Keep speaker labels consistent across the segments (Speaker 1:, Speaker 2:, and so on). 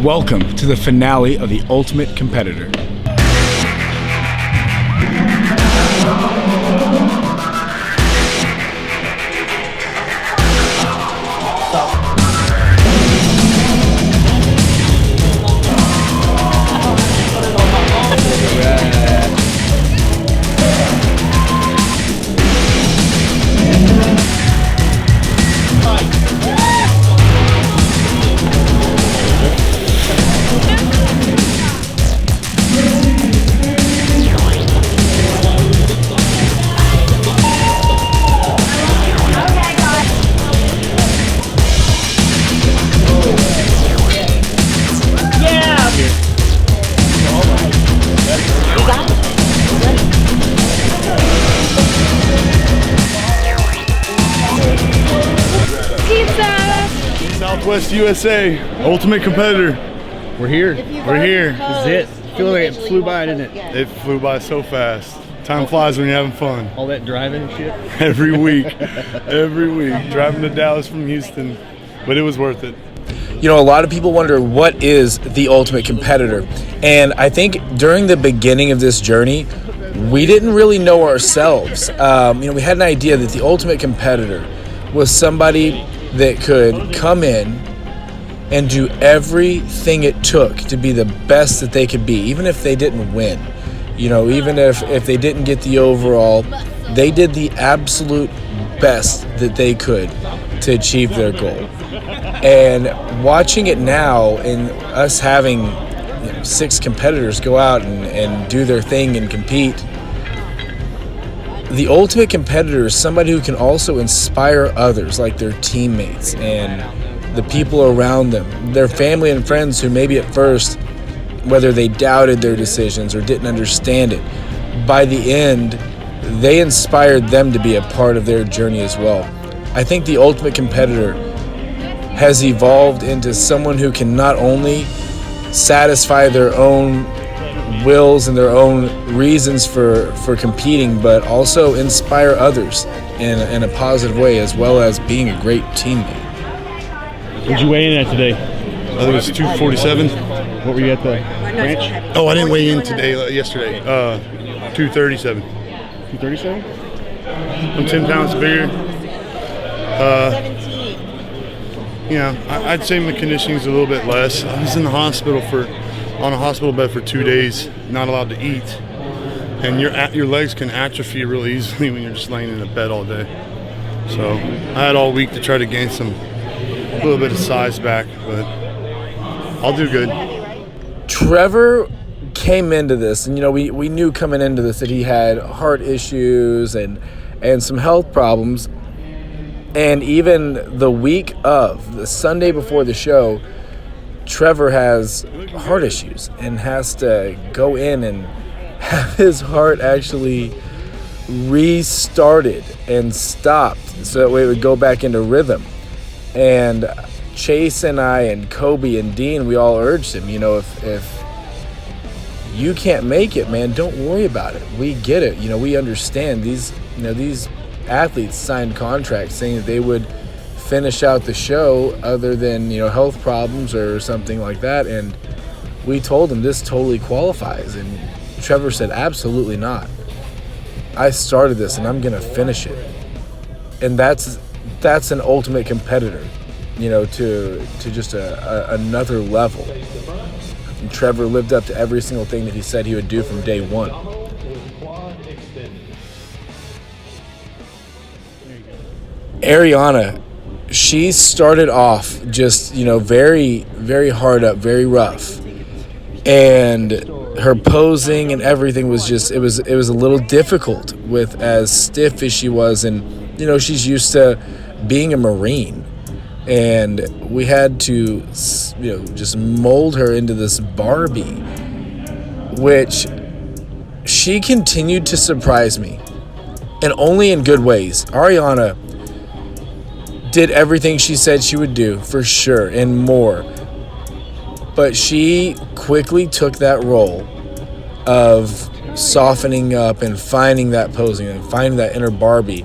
Speaker 1: Welcome to the finale of The Ultimate Competitor.
Speaker 2: Southwest USA, Ultimate Competitor.
Speaker 3: We're here.
Speaker 2: We're here.
Speaker 3: This is it. I feel like it flew by, didn't it?
Speaker 2: It flew by so fast. Time flies when you're having fun.
Speaker 3: All that driving and shit.
Speaker 2: Every week. Driving to Dallas from Houston. But it was worth it.
Speaker 1: You know, a lot of people wonder, what is the Ultimate Competitor? And I think during the beginning of this journey, we didn't really know ourselves. We had an idea that the Ultimate Competitor was somebody that could come in and do everything it took to be the best that they could be, even if they didn't win. Even if they didn't get the overall, they did the absolute best that they could to achieve their goal. And watching it now, and us having 6 competitors go out and do their thing and compete, the Ultimate Competitor is somebody who can also inspire others, like their teammates and the people around them, their family and friends who maybe at first, whether they doubted their decisions or didn't understand it, by the end, they inspired them to be a part of their journey as well. I think the Ultimate Competitor has evolved into someone who can not only satisfy their own wills and their own reasons for competing, but also inspire others in a positive way, as well as being a great teammate.
Speaker 3: What'd you weigh in at today?
Speaker 2: I think it was 247.
Speaker 3: What were you at the ranch?
Speaker 2: Oh, I didn't weigh in yesterday. 237.
Speaker 3: 237?
Speaker 2: I'm 10 pounds bigger. I'd say my conditioning's a little bit less. I was in the hospital on a hospital bed for 2 days, not allowed to eat. And your legs can atrophy really easily when you're just laying in a bed all day. So I had all week to try to gain a little bit of size back, but I'll do good.
Speaker 1: Trevor came into this, and we knew coming into this that he had heart issues and some health problems. And even the week of, the Sunday before the show, Trevor has heart issues and has to go in and have his heart actually restarted and stopped so that way it would go back into rhythm. And Chase and I and Kobe and Dean, we all urged him, if you can't make it, man, don't worry about it. We get it. We understand these athletes signed contracts saying that they would finish out the show other than health problems or something like that, and we told him this totally qualifies, and Trevor said absolutely not. I started this and I'm gonna finish it. And that's an Ultimate Competitor, to just another level. And Trevor lived up to every single thing that he said he would do from day one. Ariana, she started off just, very, very hard up, very rough. And her posing and everything was just, it was a little difficult with as stiff as she was. And, she's used to being a Marine. And we had to, just mold her into this Barbie, which she continued to surprise me. And only in good ways. Ariana did everything she said she would do, for sure, and more. But she quickly took that role of softening up and finding that posing and finding that inner Barbie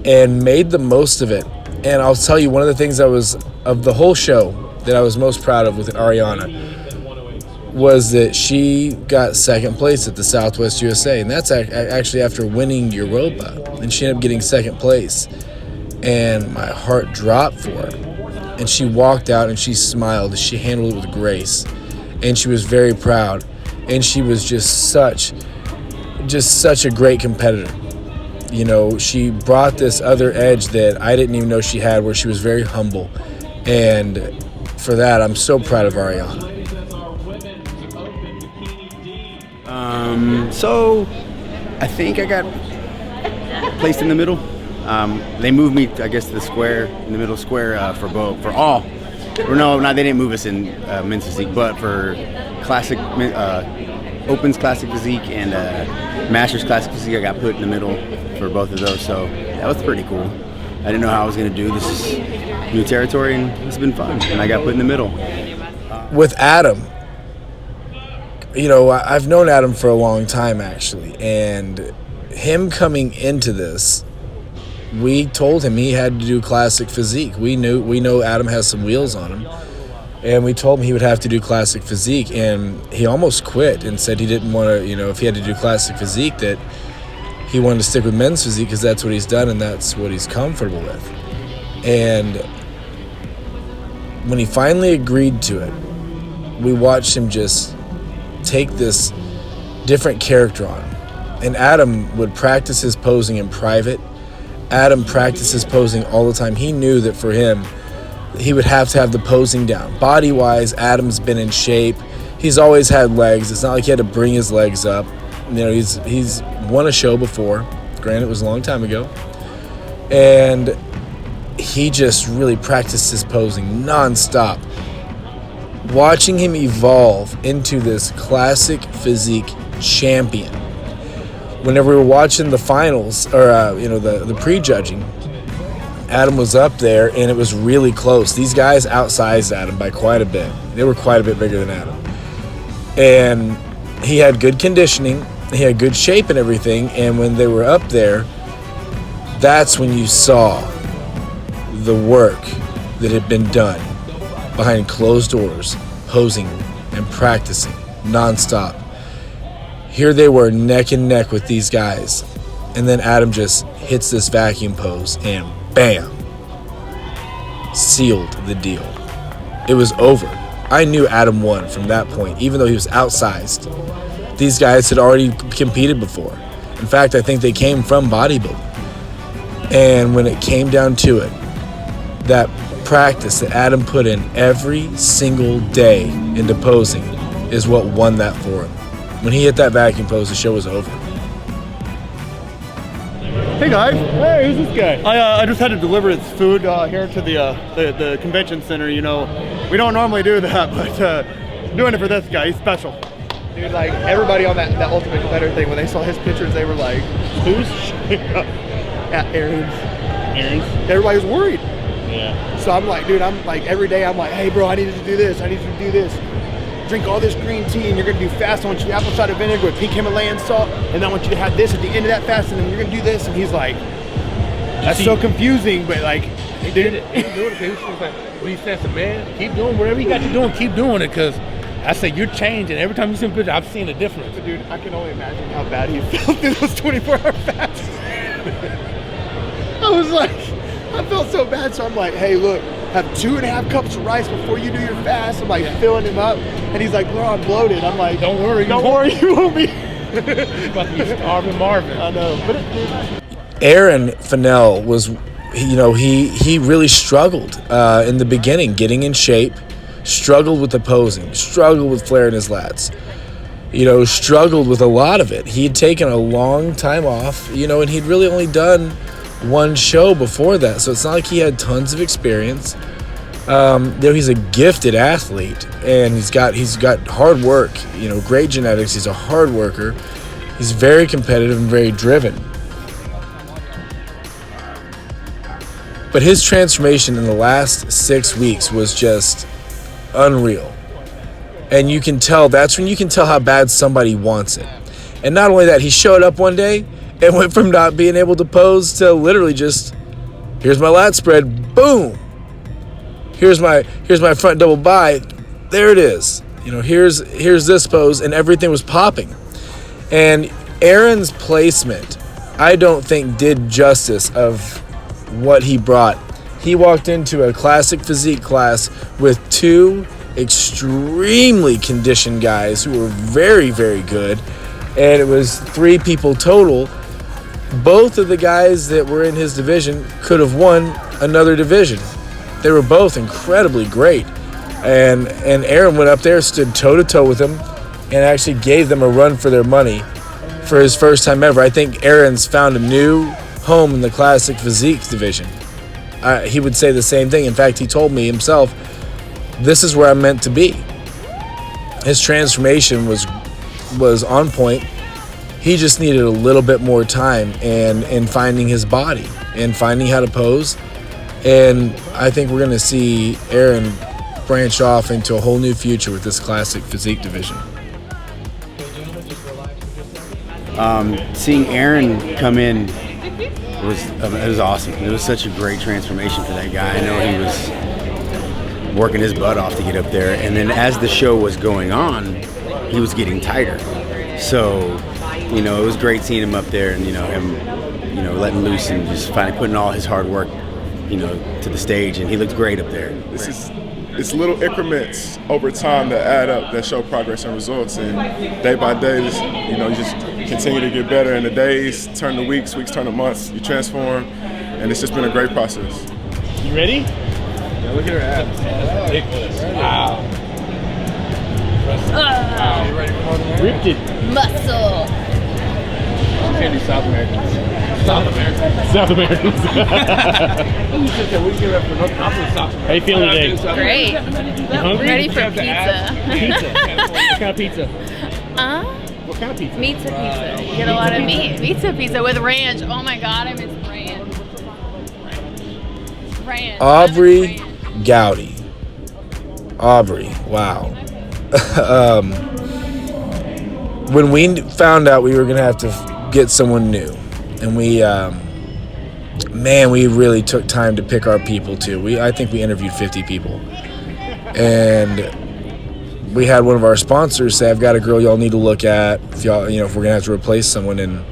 Speaker 1: and made the most of it. And I'll tell you, one of the things that was of the whole show, that I was most proud of with Ariana was that she got second place at the Southwest USA, and that's actually after winning Europa, and she ended up getting second place, and my heart dropped for her, and she walked out and she smiled, she handled it with grace, and she was very proud, and she was just such a great competitor. You know, she brought this other edge that I didn't even know she had, where she was very humble, and for that I'm so proud of Ariana.
Speaker 4: So I think I got placed in the middle. They moved me, I guess, to the square, in the middle square for all. Or no, they didn't move us in men's physique, but for classic, Opens classic physique and Masters classic physique, I got put in the middle for both of those. So that was pretty cool. I didn't know how I was going to do. This is new territory, and it's been fun. And I got put in the middle.
Speaker 1: With Adam, you know, I've known Adam for a long time, actually, and him coming into this, we told him he had to do classic physique. We know Adam has some wheels on him, and we told him he would have to do classic physique, and he almost quit and said he didn't want to, you know, if he had to do classic physique, that he wanted to stick with men's physique because that's what he's done and that's what he's comfortable with. And when he finally agreed to it, we watched him just take this different character on. And Adam would practice his posing in private. Adam practices posing all the time. He knew that for him, he would have to have the posing down. Body-wise, Adam's been in shape. He's always had legs. It's not like he had to bring his legs up. You know, he's won a show before. Granted, it was a long time ago. And he just really practiced his posing nonstop. Watching him evolve into this classic physique champion. Whenever we were watching the finals, or the pre-judging, Adam was up there, and it was really close. These guys outsized Adam by quite a bit. They were quite a bit bigger than Adam. And he had good conditioning, he had good shape and everything, and when they were up there, that's when you saw the work that had been done behind closed doors, posing and practicing nonstop. Here they were neck and neck with these guys, and then Adam just hits this vacuum pose and bam, sealed the deal. It was over. I knew Adam won from that point, even though he was outsized. These guys had already competed before. In fact, I think they came from bodybuilding. And when it came down to it, that practice that Adam put in every single day into posing is what won that for him. When he hit that vacuum pose, the show was over.
Speaker 5: Hey guys.
Speaker 3: Hey, who's this guy?
Speaker 5: I just had to deliver his food here to the convention center. You know, we don't normally do that, but doing it for this guy, he's special.
Speaker 6: Dude, like everybody on that Ultimate Competitor thing, when they saw his pictures, they were like,
Speaker 3: Who's?
Speaker 6: at Aaron's.
Speaker 3: Aaron's?
Speaker 6: Everybody was worried.
Speaker 3: Yeah.
Speaker 6: So I'm like, dude, every day I'm like, hey bro, I need you to do this, I need you to do this. Drink all this green tea and you're gonna do fast. I want you to apple cider vinegar with pink Himalayan salt, and then I want you to have this at the end of that fast, and then you're gonna do this. And he's like, that's so confusing, but like,
Speaker 7: he did it. He doing it. He was like, what he said, man, keep doing whatever you got to do, keep doing it, because I said, you're changing. Every time you see a picture, I've seen a difference.
Speaker 6: Dude, I can only imagine how bad he felt through those 24-hour fasts. I felt so bad, so I'm like, hey, look, have 2.5 cups of rice before you do your fast. I'm like filling him up, and he's like, bro, I'm bloated. I'm like,
Speaker 7: don't worry,
Speaker 6: you won't be.
Speaker 7: You're about to be starving Marvin.
Speaker 6: I know, but
Speaker 1: Aaron Fennell was, he really struggled in the beginning, getting in shape, struggled with the posing, struggled with flaring his lats, struggled with a lot of it. He'd taken a long time off, and he'd really only done one show before that, so it's not like he had tons of experience. He's a gifted athlete, and he's got hard work, great genetics. He's a hard worker. He's very competitive and very driven. But his transformation in the last 6 weeks was just unreal. And you can tell, that's when you can tell how bad somebody wants it. And not only that, he showed up one day and went from not being able to pose to literally just, here's my lat spread, boom. here's my front double by. There it is. You know, here's this pose, and everything was popping. And Aaron's placement, I don't think did justice of what he brought. He walked into a classic physique class with 2 extremely conditioned guys who were very, very good, and it was 3 people total. Both of the guys that were in his division could have won another division. They were both incredibly great, and Aaron went up there, stood toe-to-toe with them, and actually gave them a run for their money for his first time ever. I think Aaron's found a new home in the classic physique division. He would say the same thing. In fact, he told me himself, this is where I'm meant to be. His transformation was on point. He just needed a little bit more time and finding his body and finding how to pose. And I think we're going to see Aaron branch off into a whole new future with this classic physique division.
Speaker 4: Seeing Aaron come in it was awesome. It was such a great transformation for that guy. I know he was working his butt off to get up there, and then as the show was going on, he was getting tighter. So, you know, it was great seeing him up there and, you know, him, you know, letting loose and just finally putting all his hard work, you know, to the stage, and he looked great up there.
Speaker 8: It's little increments over time that add up, that show progress and results, and day by day, you know, you just continue to get better, and the days turn to weeks, weeks turn to months, you transform, and it's just been a great process.
Speaker 3: You ready?
Speaker 8: Yeah, look at her abs.
Speaker 3: That's ridiculous. Wow. Wow. You ready for more than that? Ripped it.
Speaker 9: Muscle.
Speaker 3: Can't do South Americans. South Americans. South Americans. How you feeling today?
Speaker 9: Great.
Speaker 3: You hungry?
Speaker 9: Ready for pizza.
Speaker 3: Pizza. What kind of pizza?
Speaker 9: What
Speaker 3: kind of pizza?
Speaker 9: Pizza pizza. You get a lot of meat. Pizza with ranch. Oh my god, I miss ranch. Ranch.
Speaker 1: Aubrey Gowdy. Aubrey, wow. When we found out we were going to have to get someone new, and we really took time to pick our people too. I think we interviewed 50 people, and we had one of our sponsors say, "I've got a girl y'all need to look at if y'all, you know, if we're gonna have to replace someone." And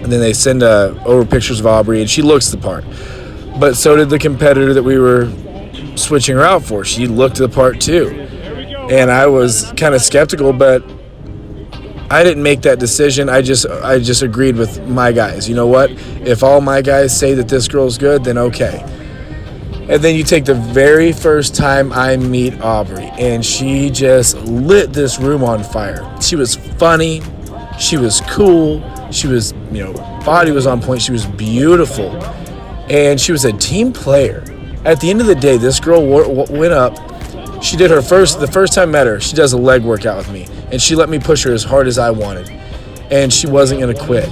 Speaker 1: then they send over pictures of Aubrey, and she looks the part. But so did the competitor that we were switching her out for. She looked the part too, and I was kind of skeptical, but I didn't make that decision. I just agreed with my guys. You know what? If all my guys say that this girl's good, then okay. And then you take the very first time I meet Aubrey, and she just lit this room on fire. She was funny. She was cool. She was, you know, body was on point. She was beautiful. And she was a team player. At the end of the day, this girl went up. She did the first time I met her, she does a leg workout with me. And she let me push her as hard as I wanted. And she wasn't going to quit.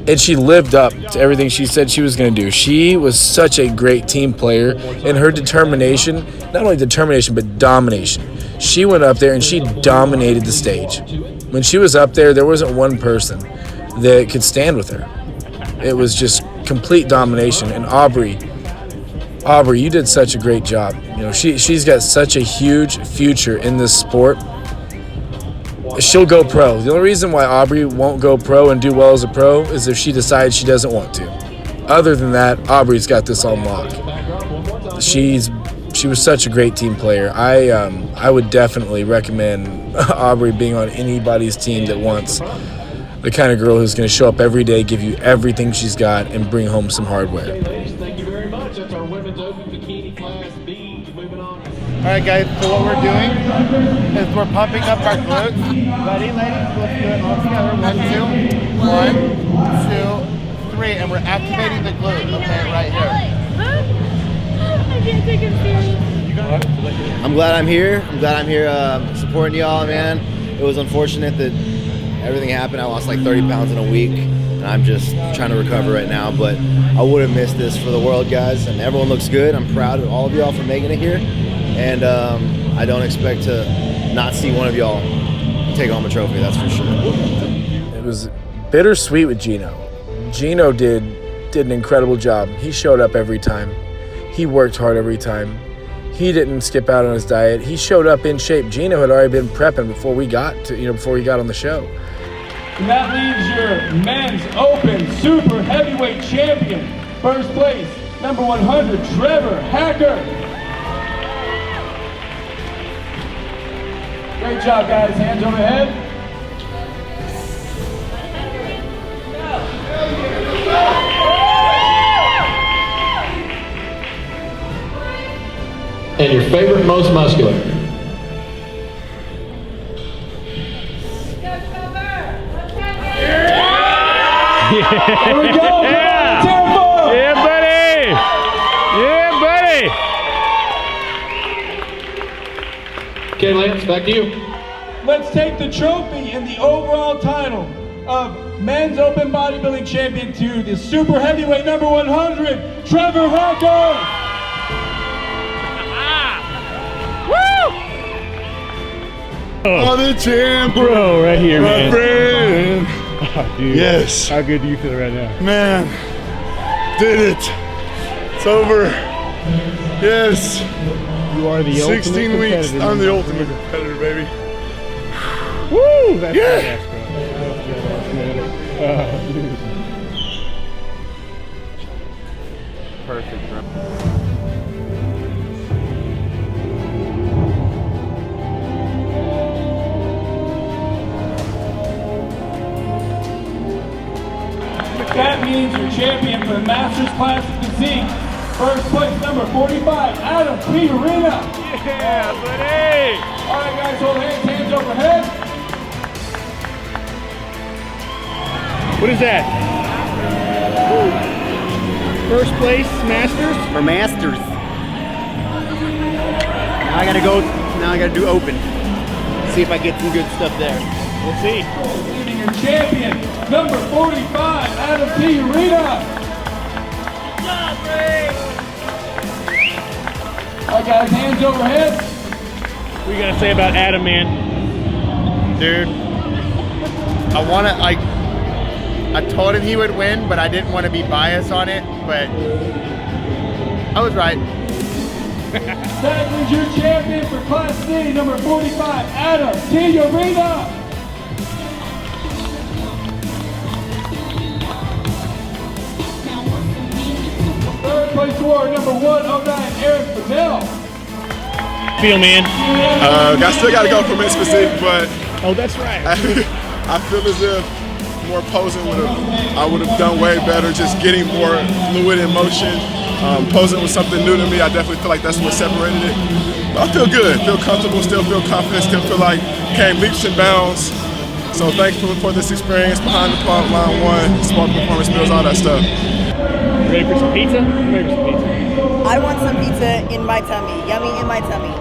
Speaker 1: And she lived up to everything she said she was going to do. She was such a great team player. And her determination, not only determination, but domination. She went up there and she dominated the stage. When she was up there, there wasn't one person that could stand with her. It was just complete domination. And Aubrey, you did such a great job. You know, she's got such a huge future in this sport. She'll go pro. The only reason why Aubrey won't go pro and do well as a pro is if she decides she doesn't want to. Other than that, Aubrey's got this on lock. She was such a great team player. I would definitely recommend Aubrey being on anybody's team that wants the kind of girl who's going to show up every day, give you everything she's got, and bring home some hardware.
Speaker 6: All right, guys, so what we're doing is we're pumping up our glutes. Ready, ladies? Let's do it all together. 1, 2, 3, and we're activating the glute, okay, right here.
Speaker 9: I can't take it serious.
Speaker 10: I'm glad I'm here. Supporting y'all, man. It was unfortunate that everything happened. I lost like 30 pounds in a week, and I'm just trying to recover right now, but I wouldn't miss this for the world, guys, and everyone looks good. I'm proud of all of y'all for making it here. And I don't expect to not see one of y'all take home a trophy, that's for sure.
Speaker 1: It was bittersweet with Gino. Gino did an incredible job. He showed up every time. He worked hard every time. He didn't skip out on his diet. He showed up in shape. Gino had already been prepping before we got to, before he got on the show.
Speaker 11: And that leaves your men's open super heavyweight champion. First place, number 100, Trevor Hacker. Great job, guys. Hands overhead.
Speaker 3: And your favorite, most muscular.
Speaker 11: Here we go.
Speaker 3: Yeah.
Speaker 11: Tampa.
Speaker 3: Yeah, buddy. Yeah, buddy. Okay, Lance, back to you.
Speaker 11: Let's take the trophy and the overall title of men's open bodybuilding champion to the super heavyweight number 100, Trevor Hacker.
Speaker 2: Oh, the champ,
Speaker 3: Bro, right here,
Speaker 2: my
Speaker 3: man.
Speaker 2: friend.
Speaker 3: Oh, dude.
Speaker 2: Yes.
Speaker 3: How good do you feel right now?
Speaker 2: Man, did it. It's over. Yes.
Speaker 3: You are the
Speaker 2: 16
Speaker 3: ultimate
Speaker 2: weeks.
Speaker 3: competitor.
Speaker 2: I'm the ultimate competitor, baby.
Speaker 3: Woo! That's
Speaker 2: Yeah.
Speaker 3: badass, bro. Dude.
Speaker 5: Perfect, bro.
Speaker 11: That means your champion for the Masters Class of Physique. First place, number 45, Adam P. Arena.
Speaker 3: Yeah, buddy!
Speaker 11: All right, guys, hold hands overhead.
Speaker 3: What is that? First place, Masters?
Speaker 4: For Masters. Now I gotta go. Now I gotta do open. See if I get some good stuff there.
Speaker 3: We'll see.
Speaker 11: Leading your champion, number 45, Adam P. Arena. All right, guys, hands overhead.
Speaker 3: What you gotta say about Adam, man?
Speaker 5: Dude, I told him he would win, but I didn't want to be biased on it, but I was right.
Speaker 11: That is your champion for Class C, number 45, Adam P. Arena. Third place award, number 109, Eric Patel.
Speaker 3: Feel, man.
Speaker 8: I still got to go for men's physique, but
Speaker 3: Oh, that's right.
Speaker 8: I feel as if more posing I would have done way better, just getting more fluid in motion. Posing was something new to me. I definitely feel like that's what separated it. But I feel good, feel comfortable, still feel confident, still feel like came leaps and bounds. So thankful for this experience behind the pump, line one, smart performance meals, all that stuff.
Speaker 3: Ready for some pizza? I'm ready for some pizza.
Speaker 12: I want some pizza in my tummy. Yummy in my tummy.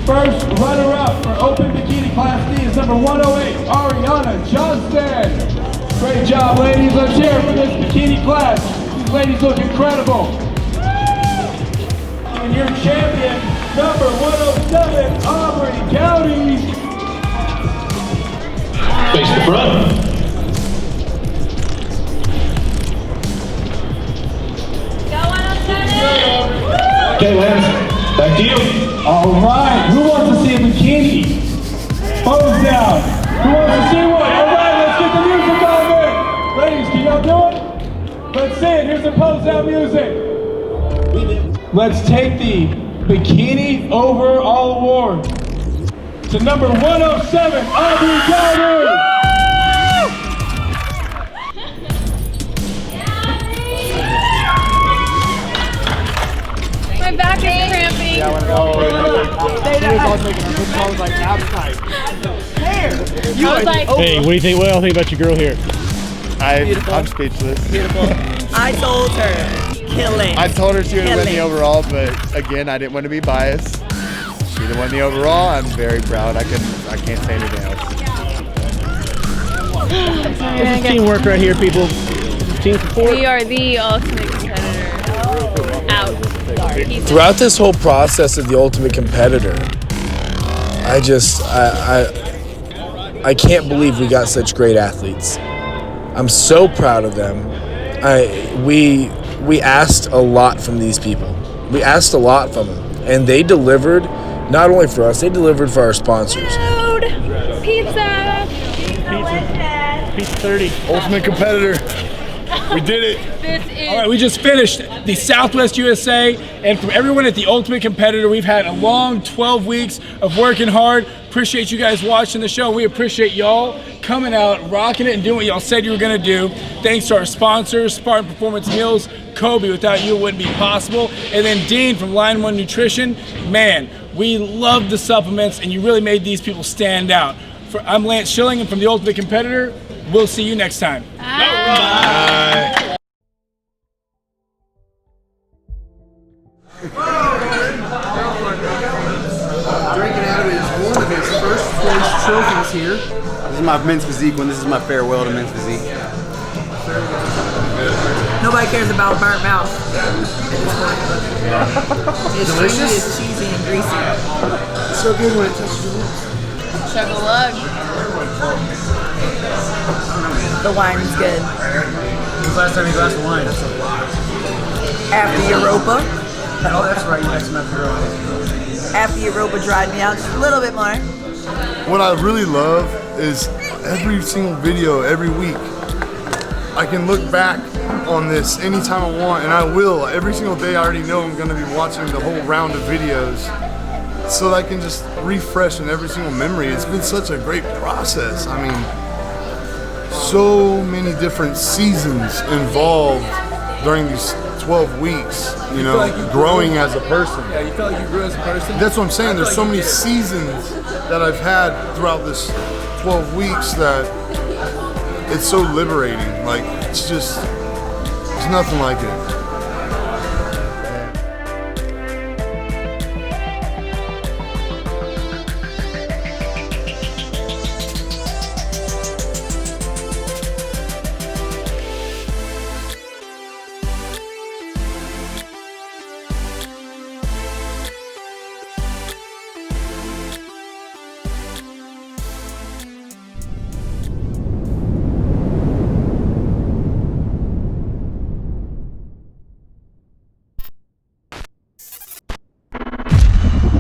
Speaker 11: First runner-up for Open Bikini Class D is number 108, Ariana Johnston. Great job, ladies. Let's hear it for this bikini class. These ladies look incredible. And your champion, number 107, Aubrey Gowdy.
Speaker 3: Face the front. Okay, Lance, back to you.
Speaker 11: All right, who wants to see a bikini? Pose down. Who wants to see one? All right, let's get the music on there. Ladies, can y'all do it? Let's see it. Here's the pose down music. Let's take the Bikini Overall Award to number 107, Aubrey Gowdy.
Speaker 9: My back is cramping.
Speaker 5: He was all taking our picture. I was like, outside.
Speaker 9: I was like,
Speaker 3: Hey, what do you think? What else think about your girl here?
Speaker 5: I'm speechless.
Speaker 12: Beautiful. I told her. Kill it.
Speaker 5: I told her she would
Speaker 12: Kill
Speaker 5: win the
Speaker 12: it.
Speaker 5: overall, but again, I didn't want to be biased. She did win the overall. I'm very proud. I can't say anything else.
Speaker 3: This is teamwork right here, people. Team support.
Speaker 9: we are the ultimate competitor. Out. Peace.
Speaker 1: Throughout this whole process of the Ultimate Competitor, I can't believe we got such great athletes. I'm so proud of them. We asked a lot from these people. We asked a lot from them, and they delivered. Not only for us, they delivered for our sponsors.
Speaker 9: Food, pizza.
Speaker 7: Pizza 30.
Speaker 2: Ultimate competitor. We did it.
Speaker 9: This is.
Speaker 7: All right, we just finished the Southwest USA, and from everyone at the Ultimate Competitor, we've had a long 12 weeks of working hard. Appreciate you guys watching the show. We appreciate y'all coming out, rocking it, and doing what y'all said you were gonna do. Thanks to our sponsors, Spartan Performance Meals, Kobe. Without you, it wouldn't be possible. And then Dean from Line 1 Nutrition. Man, we love the supplements, and you really made these people stand out. I'm Lance Schilling, and from the Ultimate Competitor, we'll see you next time.
Speaker 2: Bye.
Speaker 6: Drinking out of it is one of his first place trophies here.
Speaker 4: This is my men's physique one. This is my farewell to men's physique.
Speaker 12: Nobody cares about burnt mouth. It's
Speaker 6: Delicious?
Speaker 12: It's cheesy and greasy.
Speaker 6: It's so good when it touches your lips.
Speaker 9: Chug a lug.
Speaker 12: The wine's good.
Speaker 6: When's the last time you glass of wine?
Speaker 12: After Europa.
Speaker 6: Oh, that's right. You had some after Europa.
Speaker 12: After Europa dried me out just a little bit more.
Speaker 2: What I really love is every single video, every week, I can look back on this anytime I want, and I will. Every single day I already know I'm going to be watching the whole round of videos so that I can just refresh in every single memory. It's been such a great process. I mean, so many different seasons involved during these 12 weeks, you know,
Speaker 7: like you
Speaker 2: growing as a person.
Speaker 7: Yeah, you felt like you grew as a person?
Speaker 2: That's what I'm saying. There's so many seasons that I've had throughout this 12 weeks that it's so liberating. Like, it's just, there's nothing like it.